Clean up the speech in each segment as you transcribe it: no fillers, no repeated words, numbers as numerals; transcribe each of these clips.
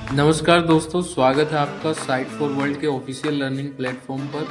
नमस्कार दोस्तों, स्वागत है आपका साइट फॉर वर्ल्ड के ऑफिशियल लर्निंग प्लेटफॉर्म पर,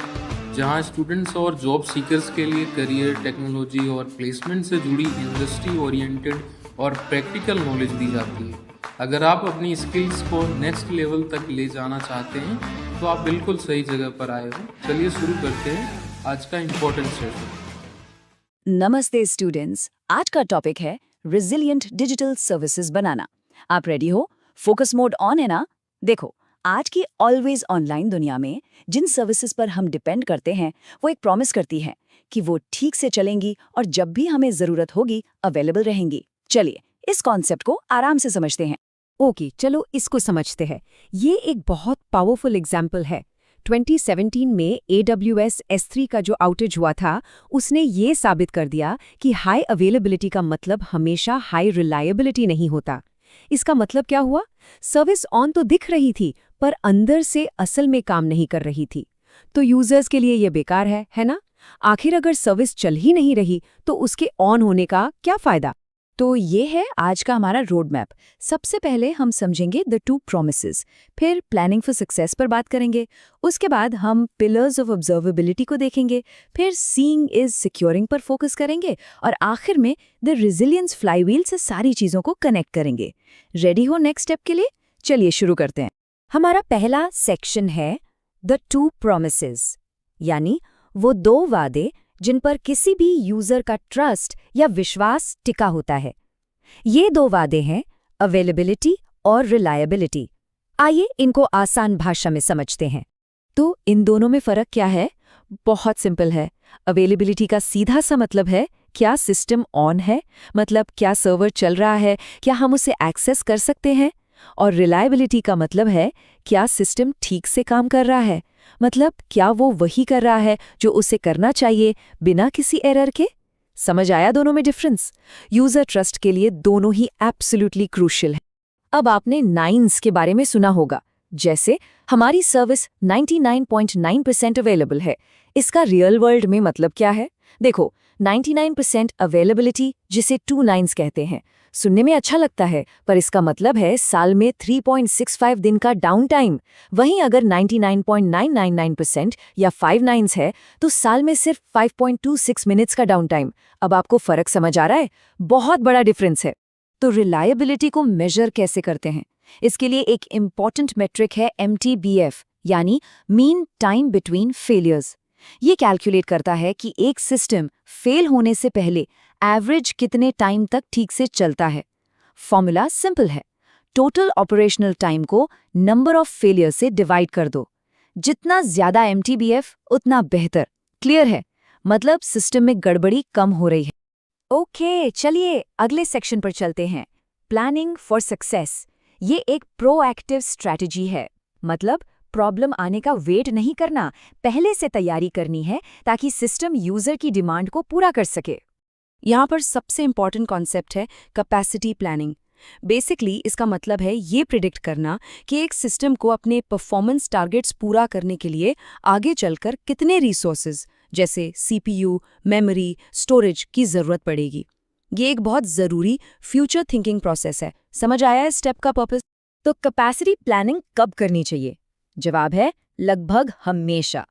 जहां स्टूडेंट्स और जॉब सीकर्स के लिए करियर, टेक्नोलॉजी और प्लेसमेंट से जुड़ी इंडस्ट्री ओरिएंटेड और प्रैक्टिकल नॉलेज दी जाती है। अगर आप अपनी स्किल्स को नेक्स्ट लेवल तक ले जाना चाहते हैं तो आप बिल्कुल सही जगह पर आए हो। चलिए शुरू करते हैं आज का इम्पोर्टेंट सेशन। नमस्ते स्टूडेंट्स, आज का टॉपिक है रिजिलिएंट डिजिटल सर्विसेज बनाना। आप रेडी हो? फोकस मोड ऑन है ना? देखो, आज की ऑलवेज ऑनलाइन दुनिया में जिन सर्विसेज पर हम डिपेंड करते हैं वो एक प्रॉमिस करती हैं कि वो ठीक से चलेंगी और जब भी हमें जरूरत होगी अवेलेबल रहेंगी। चलिए इस कॉन्सेप्ट को आराम से समझते हैं। ओके, चलो इसको समझते हैं। ये एक बहुत पावरफुल एग्जाम्पल है। 2017 में AWS S3 का जो आउटेज हुआ था, उसने ये साबित कर दिया कि हाई अवेलेबिलिटी का मतलब हमेशा हाई रिलायबिलिटी नहीं होता। इसका मतलब क्या हुआ? सर्विस ऑन तो दिख रही थी, पर अंदर से असल में काम नहीं कर रही थी। तो यूजर्स के लिए ये बेकार है ना? आखिर अगर सर्विस चल ही नहीं रही तो उसके ऑन होने का क्या फायदा? तो ये है आज का हमारा रोड मैप। सबसे पहले हम समझेंगे द टू प्रॉमिसेस, फिर प्लानिंग फॉर सक्सेस पर बात करेंगे, उसके बाद हम पिलर्स ऑफ ऑब्जर्वेबिलिटी को देखेंगे, फिर सीइंग इज सिक्योरिंग पर फोकस करेंगे और आखिर में द रेजिलियंस फ्लाईव्हील से सारी चीजों को कनेक्ट करेंगे। रेडी हो नेक्स्ट स्टेप के लिए? चलिए शुरू करते हैं। हमारा पहला सेक्शन है द टू प्रॉमिसेस, यानी वो दो वादे जिन पर किसी भी यूजर का ट्रस्ट या विश्वास टिका होता है। ये दो वादे हैं अवेलेबिलिटी और रिलायबिलिटी। आइए इनको आसान भाषा में समझते हैं। तो इन दोनों में फर्क क्या है? बहुत सिंपल है। अवेलेबिलिटी का सीधा सा मतलब है क्या सिस्टम ऑन है, मतलब क्या सर्वर चल रहा है, क्या हम उसे एक्सेस कर सकते हैं। और रिलायबिलिटी का मतलब है क्या सिस्टम ठीक से काम कर रहा है, मतलब क्या वो वही कर रहा है जो उसे करना चाहिए बिना किसी एरर के। समझ आया दोनों में डिफरेंस? यूजर ट्रस्ट के लिए दोनों ही एब्सोल्युटली क्रूशियल है। अब आपने नाइन्स के बारे में सुना होगा, जैसे हमारी सर्विस 99.9% अवेलेबल है। इसका रियल वर्ल्ड में मतलब क्या है? देखो, 99% अवेलेबिलिटी जिसे 2 नाइन्स कहते हैं, सुनने में अच्छा लगता है, पर इसका मतलब है साल में 3.65 दिन का डाउन टाइम। वहीं अगर 99.999% या 5 नाइन्स है तो साल में सिर्फ 5.26 मिनट्स का डाउन टाइम। अब आपको फर्क समझ आ रहा है? बहुत बड़ा डिफरेंस है। तो रिलायबिलिटी को मेजर कैसे करते हैं? इसके लिए एक इम्पॉर्टेंट मेट्रिक है MTBF, यानी मीन टाइम बिटवीन फेलियर्स। ये कैलकुलेट करता है कि एक सिस्टम फेल होने से पहले एवरेज कितने टाइम तक ठीक से चलता है। फॉर्मूला सिंपल है, टोटल ऑपरेशनल टाइम को नंबर ऑफ फेलियर से डिवाइड कर दो। जितना ज्यादा MTBF उतना बेहतर। क्लियर है? मतलब सिस्टम में गड़बड़ी कम हो रही है। ओके, चलिए अगले सेक्शन पर चलते हैं। Planning for success. ये एक प्रोएक्टिव स्ट्रैटेजी है, मतलब प्रॉब्लम आने का वेट नहीं करना, पहले से तैयारी करनी है ताकि सिस्टम यूजर की डिमांड को पूरा कर सके। यहाँ पर सबसे इंपॉर्टेंट कॉन्सेप्ट है कैपेसिटी प्लानिंग। बेसिकली इसका मतलब है ये प्रिडिक्ट करना कि एक सिस्टम को अपने परफॉर्मेंस टारगेट्स पूरा करने के लिए आगे चलकर कितने रिसोर्सेज जैसे CPU, मेमोरी, स्टोरेज की जरूरत पड़ेगी। ये एक बहुत ज़रूरी फ्यूचर थिंकिंग प्रोसेस है। समझ आया इस स्टेप का पर्पस? तो कैपेसिटी प्लानिंग कब करनी चाहिए? जवाब है लगभग हमेशा।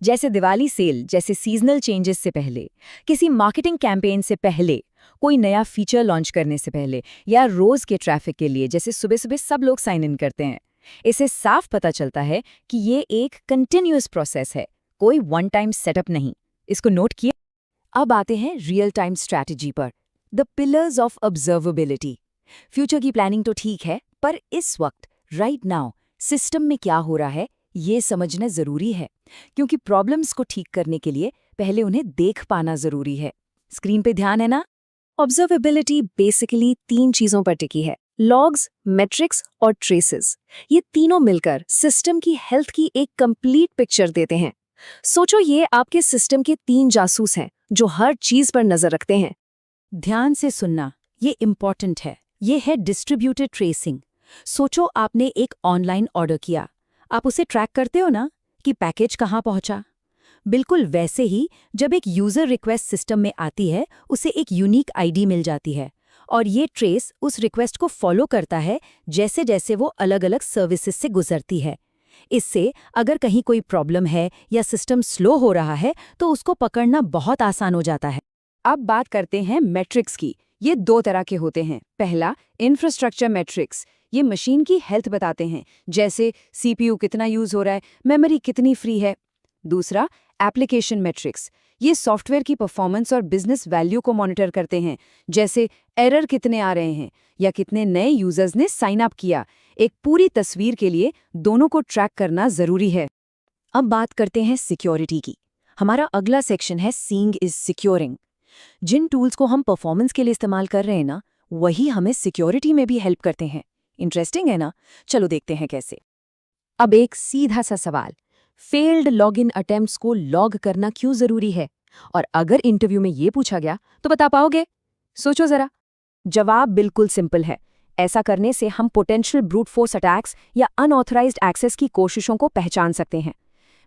जैसे दिवाली सेल जैसे सीजनल चेंजेस से पहले, किसी मार्केटिंग कैंपेन से पहले, कोई नया फीचर लॉन्च करने से पहले, या रोज के ट्रैफिक के लिए जैसे सुबह सुबह सब लोग साइन इन करते हैं। इससे साफ पता चलता है कि ये एक कंटिन्यूअस प्रोसेस है, कोई वन टाइम सेटअप नहीं। इसको नोट किया। अब आते हैं रियल टाइम स्ट्रैटेजी पर, the pillars of observability. Future की प्लानिंग तो ठीक है, पर इस वक्त राइट नाउ सिस्टम में क्या हो रहा है ये समझना जरूरी है, क्योंकि प्रॉब्लम्स को ठीक करने के लिए पहले उन्हें देख पाना जरूरी है। स्क्रीन पे ध्यान है ना? ऑब्जर्वेबिलिटी बेसिकली 3 चीजों पर टिकी है, लॉग्स, मेट्रिक्स और ट्रेसेस। ये तीनों मिलकर सिस्टम की हेल्थ की एक कंप्लीट पिक्चर देते हैं। सोचो ये आपके सिस्टम के 3 जासूस हैं जो हर चीज पर नजर रखते हैं। ध्यान से सुनना, ये इंपॉर्टेंट है। ये है डिस्ट्रीब्यूटेड ट्रेसिंग। सोचो आपने एक ऑनलाइन ऑर्डर किया, आप उसे ट्रैक करते हो ना कि पैकेज कहाँ पहुंचा। बिल्कुल वैसे ही जब एक यूजर रिक्वेस्ट सिस्टम में आती है, उसे एक यूनिक आईडी मिल जाती है और ये ट्रेस उस रिक्वेस्ट को फॉलो करता है जैसे जैसे वो अलग-अलग सर्विसेज से गुजरती है। इससे अगर कहीं कोई प्रॉब्लम है या सिस्टम स्लो हो रहा है तो उसको पकड़ना बहुत आसान हो जाता है। अब बात करते हैं मैट्रिक्स की। ये 2 तरह के होते हैं। पहला, इंफ्रास्ट्रक्चर मैट्रिक्स। ये मशीन की हेल्थ बताते हैं, जैसे सीपीयू कितना यूज हो रहा है, मेमोरी कितनी फ्री है। दूसरा, एप्लीकेशन मैट्रिक्स। ये सॉफ्टवेयर की परफॉर्मेंस और बिजनेस वैल्यू को मॉनिटर करते हैं, जैसे एरर कितने आ रहे हैं या कितने नए यूजर्स ने साइन अप किया। एक पूरी तस्वीर के लिए दोनों को ट्रैक करना जरूरी है। अब बात करते हैं सिक्योरिटी की। हमारा अगला सेक्शन है सीइंग इज सिक्योरिंग। जिन टूल्स को हम परफॉर्मेंस के लिए इस्तेमाल कर रहे हैं ना, वही हमें सिक्योरिटी में भी हेल्प करते हैं। इंटरेस्टिंग है ना? चलो देखते हैं कैसे। अब एक सीधा सा सवाल, फेल्ड लॉगिन अटेम्प्ट्स को लॉग करना क्यों जरूरी है? और अगर इंटरव्यू में ये पूछा गया तो बता पाओगे? सोचो जरा। जवाब बिल्कुल सिंपल है। ऐसा करने से हम पोटेंशियल ब्रूट फोर्स अटैक्स या अनऑथराइज्ड एक्सेस की कोशिशों को पहचान सकते हैं।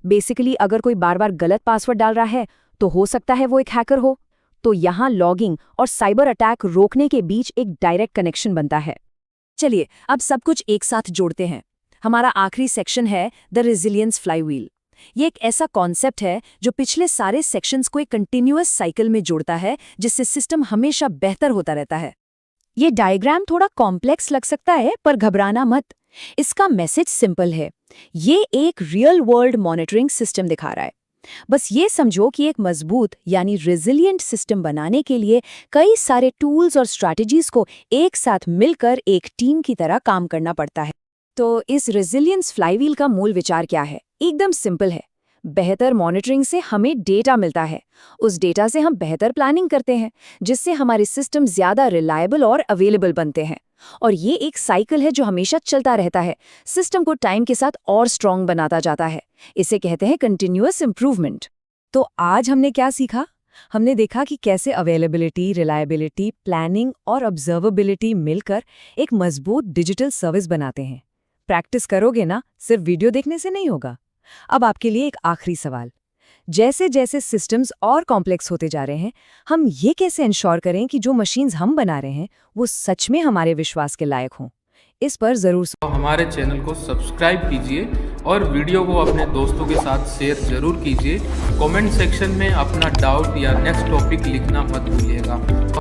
बेसिकली अगर कोई बार बार गलत पासवर्ड डाल रहा है तो हो सकता है वो एक हैकर हो। तो यहाँ लॉगिंग और साइबर अटैक रोकने के बीच एक डायरेक्ट कनेक्शन बनता है। चलिए अब सब कुछ एक साथ जोड़ते हैं। हमारा आखिरी सेक्शन है द रेजिलियंस फ्लाईव्हील। ये एक ऐसा कॉन्सेप्ट है जो पिछले सारे सेक्शंस को एक कंटिन्यूअस साइकिल में जोड़ता है, जिससे सिस्टम हमेशा बेहतर होता रहता है। ये डायग्राम थोड़ा कॉम्प्लेक्स लग सकता है, पर घबराना मत। इसका मैसेज सिंपल है। ये एक रियल वर्ल्ड मॉनिटरिंग सिस्टम दिखा रहा है। बस ये समझो कि एक मजबूत यानी रेजिलिएंट सिस्टम बनाने के लिए कई सारे टूल्स और स्ट्रैटेजीज को एक साथ मिलकर एक टीम की तरह काम करना पड़ता है। तो इस रेजिलियंस फ्लाईव्हील का मूल विचार क्या है? एकदम सिंपल है। बेहतर मॉनिटरिंग से हमें डेटा मिलता है। उस डेटा से हम बेहतर प्लानिंग करते हैं, जिससे हमारे सिस्टम ज्यादा रिलायबल और अवेलेबल बनते हैं। और ये एक साइकिल है जो हमेशा चलता रहता है, सिस्टम को टाइम के साथ और स्ट्रॉन्ग बनाता जाता है। इसे कहते हैं कंटिन्यूअस इंप्रूवमेंट। तो आज हमने क्या सीखा? हमने देखा कि कैसे अवेलेबिलिटी, रिलायबिलिटी, प्लानिंग और ऑब्जर्वेबिलिटी मिलकर एक मजबूत डिजिटल सर्विस बनाते हैं। प्रैक्टिस करोगे ना, सिर्फ वीडियो देखने से नहीं होगा। अब आपके लिए एक आखिरी सवाल। जैसे जैसे सिस्टम्स और कॉम्प्लेक्स होते जा रहे हैं, हम ये कैसे इंश्योर करें कि जो मशीन्स हम बना रहे हैं वो सच में हमारे विश्वास के लायक हों? इस पर जरूर हमारे चैनल को सब्सक्राइब कीजिए और वीडियो को अपने दोस्तों के साथ शेयर जरूर कीजिए। कमेंट सेक्शन में अपना डाउट या नेक्स्ट टॉपिक लिखना मत भूलिएगा।